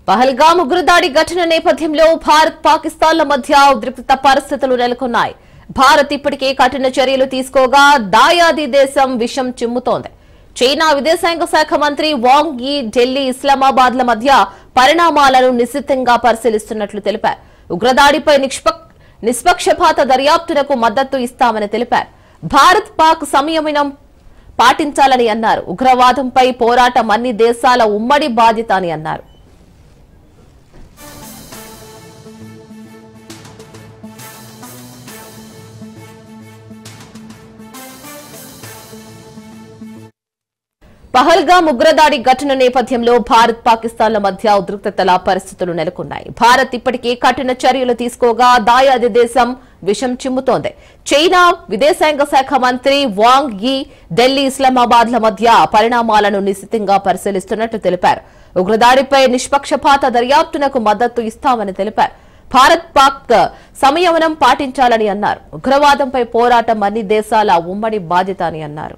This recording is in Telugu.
పహల్గామ్ ఉగ్రదాడి ఘటన నేపథ్యంలో భారత్ పాకిస్తాన్ల మధ్య ఉద్రిక్త పరిస్థితులు నెలకొన్నాయి. భారత్ ఇప్పటికే కఠిన చర్యలు తీసుకోగా దాయాది దేశం విషం చిమ్ముతోంది. చైనా విదేశాంగ శాఖ మంత్రి వాంగ్ యీ ఢిల్లీ, ఇస్లామాబాద్ల మధ్య పరిణామాలను నిశితంగా పరిశీలిస్తున్నట్లు తెలిపారు. ఉగ్రదాడిపై నిష్పక్షపాత దర్యాప్తునకు మద్దతు ఇస్తామని తెలిపారు. భారత్ పాక్ సంయమనం పాటించాలని అన్నారు. ఉగ్రవాదంపై పోరాటం అన్ని దేశాల ఉమ్మడి బాధ్యత అని అన్నారు. పహల్గామ్ ఉగ్రదాడి ఘటన నేపథ్యంలో భారత్ పాకిస్తాన్ల మధ్య ఉద్రిక్తతల పరిస్థితులు నెలకొన్నాయి. భారత్ ఇప్పటికే కఠిన చర్యలు తీసుకోగా దాయాది దేశం విషం చిమ్ముతోంది. చైనా విదేశాంగ శాఖ మంత్రి వాంగ్ యీ ఢిల్లీ, ఇస్లామాబాద్ల మధ్య పరిణామాలను నిశితంగా పరిశీలిస్తున్నట్లు తెలిపారు. ఉగ్రదాడిపై నిష్పక్షపాత దర్యాప్తునకు మద్దతు ఇస్తామని తెలిపారు. భారత్ పాక్ సంయమనం పాటించాలని అన్నారు. ఉగ్రవాదంపై పోరాటం అన్ని దేశాల ఉమ్మడి బాధ్యత అని అన్నారు.